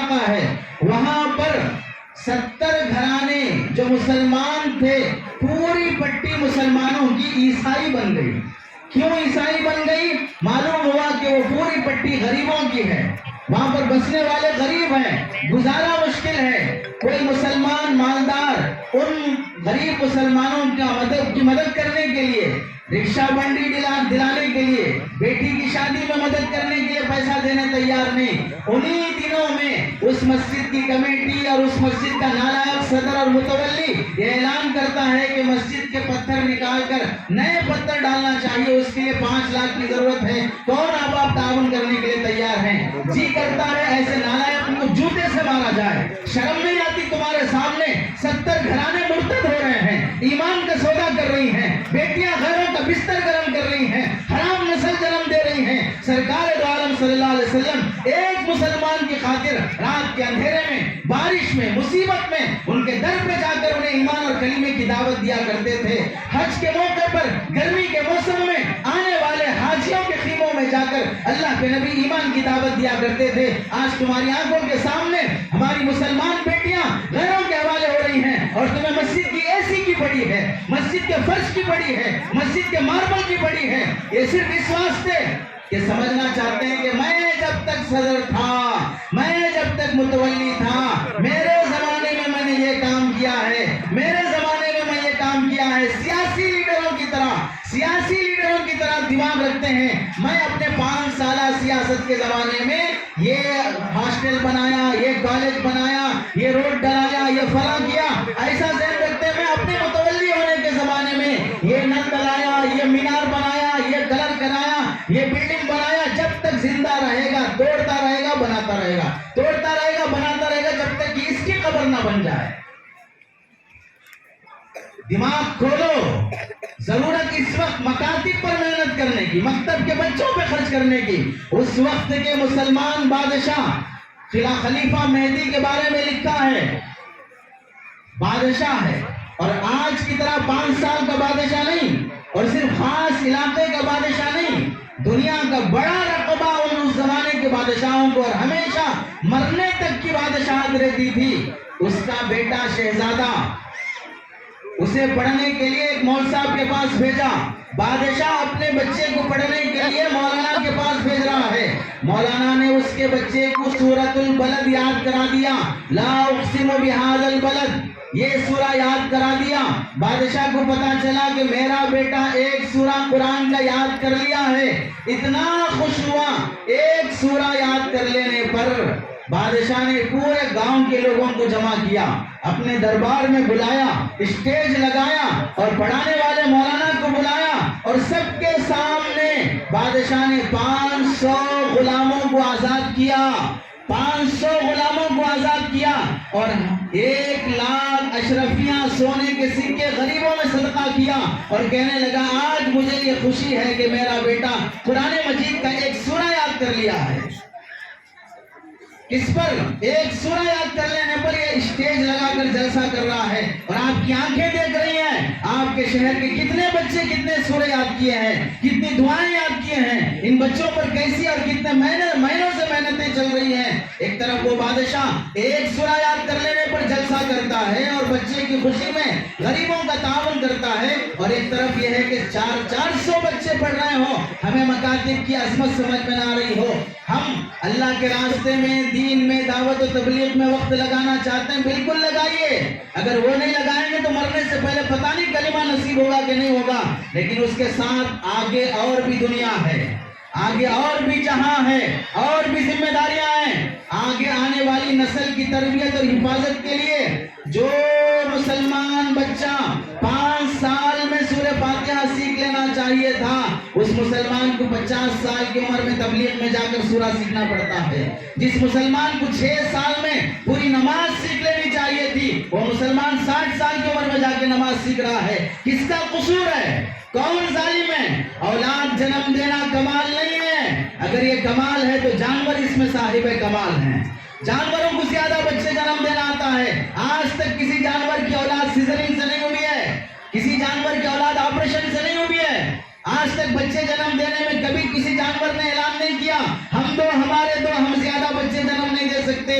علاقہ ہے، وہاں پر 70 گھرانے جو مسلمان تھے، پوری پٹی مسلمانوں کی عیسائی بن گئی۔ کیوں عیسائی بن گئی؟ معلوم ہوا کہ وہ پوری پٹی غریبوں کی ہے، وہاں پر بسنے والے غریب ہیں، گزارا مشکل ہے۔ کوئی مسلمان مالدار ان غریب مسلمانوں کی مدد کرنے کے لیے، رکشہ بنڈی دلانے کے لیے، بیٹی کی شادی میں مدد کرنے کے لیے پیسہ دینے تیار نہیں۔ انہی دنوں میں اس مسجد کی کمیٹی اور اس مسجد کا نالائق صدر اور متولی یہ اعلان کرتا ہے کہ مسجد کے پتھر نکال کر نئے پتھر ڈالنا چاہیے، اس کے لیے 5 لاکھ کی ضرورت ہے۔ کون آپ تعاون کرنے کے لیے تیار ہیں؟ جی کرتا ہے ایسے نالائق کو جوتے سے مارا جائے۔ شرم نہیں آتی تمہارے سامنے؟ 70 گھرانے مرتد ہو رہے ہیں، ایمان کا سودا کر رہی ہیں، بیٹیاں غیروں کا بستر گرم کر رہی ہیں، حرام نسل جنم دے رہی ہیں۔ سرکار دو عالم صلی اللہ علیہ وسلم ایک مسلمان کی خاطر رات کے اندھیرے میں، بارش میں، مصیبت میں ان کے در پہ جا کر انہیں ایمان اور کلمے کی دعوت دیا کرتے تھے۔ حج کے موقع پر گرمی کے موسم میں آنے والے حاجیوں کے خیموں میں جا کر اللہ کے نبی ایمان کی دعوت دیا کرتے تھے۔ آج تمہاری آنکھوں کے سامنے ہماری مسلمان بیٹیاں غیروں کے حوالے ہو رہی ہیں، اور تمہیں مسجد کی اے سی کی پڑی ہے، مسجد کے فرش کی پڑی ہے، مسجد کے ماربل کی پڑی ہے۔ یہ صرف اس واسطے کہ سمجھنا چاہتے ہیں کہ میں جب تک صدر تھا، میں جب تک متولی تھا، میرے زمانے میں میں نے یہ کام کیا ہے، میرے زمانے میں میں یہ کام کیا ہے۔ سیاسی لیڈروں کی طرح دماغ رکھتے ہیں۔ میں اپنے 5 سالہ سیاست کے زمانے میں یہ ہاسٹل بنایا، یہ کالج بنایا، یہ روڈ ڈلایا، یہ فلاں کیا، ایسا ذہن رکھتے ہیں۔ میں اپنے متولی ہونے کے زمانے میں یہ نل ڈلایا، یہ مینار بنایا، یہ کلر کرایا، یہ بلڈنگ بنایا۔ جب تک زندہ رہے گا توڑتا رہے گا، بناتا رہے گا، توڑتا رہے گا، بناتا رہے گا، جب تک کہ اس کی قبر نہ بن جائے۔ دماغ کھولو۔ ضرورت اس وقت مکاتب پر محنت کرنے کی، مکتب کے بچوں پہ خرچ کرنے کی۔ اس وقت کے مسلمان بادشاہ خلیفہ مہدی کے بارے میں لکھا ہے، بادشاہ ہے، اور آج کی طرح 5 سال کا بادشاہ نہیں، اور صرف خاص علاقے کا بادشاہ نہیں، دنیا کا بڑا رقبہ اس زمانے کے بادشاہوں کو، اور ہمیشہ مرنے تک کی بادشاہت رہتی تھی۔ اس کا بیٹا شہزادہ اسے پڑھنے کے لیے ایک مول صاحب کے پاس بھیجا۔ بادشاہ اپنے بچے کو پڑھنے کے لیے مولانا کے پاس بھیج رہا ہے۔ مولانا نے اس کے بچے کو سورۃ البلد یاد کرا دیا، لا اقسم بہذا البلد، یہ سورہ یاد کرا دیا۔ بادشاہ کو پتا چلا کہ میرا بیٹا ایک سورہ قرآن کا یاد کر لیا ہے۔ اتنا خوش ہوا، ایک سورہ یاد کر لینے پر بادشاہ نے پورے گاؤں کے لوگوں کو جمع کیا، اپنے دربار میں بلایا، اسٹیج لگایا، اور پڑھانے والے مولانا کو بلایا، اور سب کے سامنے بادشاہ نے 500 غلاموں کو آزاد کیا، 500 غلاموں کو آزاد کیا، اور 1 لاکھ اشرفیاں سونے کے سکے غریبوں میں صدقہ کیا، اور کہنے لگا آج مجھے یہ خوشی ہے کہ میرا بیٹا قرآن مجید کا ایک سورہ یاد کر لیا ہے۔ کس پر؟ ایک سورہ یاد کر لینے پر یہ اسٹیج لگا کر جلسہ کر رہا ہے، اور آپ کی آنکھیں دیکھ رہی ہیں آپ کے شہر کے کتنے بچے کتنے سورہ یاد کیے ہیں، کتنی دعائیں یاد کیے ہیں، ان بچوں پر کیسی اور کتنے مہینوں سے محنتیں چل رہی ہیں۔ ایک طرف وہ بادشاہ ایک سورہ یاد کر لینے پر جلسہ کرتا ہے اور بچے کی خوشی میں غریبوں کا تعاون کرتا ہے، اور ایک طرف یہ ہے کہ 400 بچے پڑھ رہے ہوں، ہمیں مکاتب کی عظمت سمجھ میں نہ آ رہی ہو۔ ہم اللہ کے راستے میں، دین میں، دعوت و تبلیغ میں وقت لگانا چاہتے ہیں، بالکل لگائیے۔ اگر وہ نہیں لگائیں گے تو مرنے سے پہلے پتہ نہیں کلمہ نصیب ہوگا کہ نہیں ہوگا، لیکن اس کے ساتھ آگے اور بھی دنیا ہے، آگے اور بھی جہاں ہے، اور بھی ذمہ داریاں ہیں۔ آگے آنے والی نسل کی تربیت اور حفاظت کے لیے جو مسلمان بچہ 5 سال میں سورہ فاتحہ سیکھ لینا چاہیے تھا، اس مسلمان کو 50 سال کی عمر میں تبلیغ میں جا کر سورہ سیکھنا پڑتا ہے۔ جس مسلمان کو 6 سال میں پوری نماز سیکھ لینی چاہیے تھی، وہ مسلمان 60 سال کی عمر میں جا کے نماز سیکھ رہا ہے۔ کس کا قصور ہے؟ کون ظالم ہے؟ اولاد جنم دینا کمال نہیں ہے، اگر یہ کمال ہے تو جانور اس میں صاحب کمال ہیں۔ جانوروں کو زیادہ بچے جنم دینا آتا ہے۔ آج تک کسی جانور کی اولاد سیزرین سے نہیں ہوئی ہے، کسی جانور کی اولاد آپریشن سے نہیں ہوئی ہے۔ آج تک بچے جنم دینے میں کبھی کسی جانور نے اعلان نہیں کیا ہم دو ہمارے دو، ہم زیادہ بچے جنم نہیں دے سکتے۔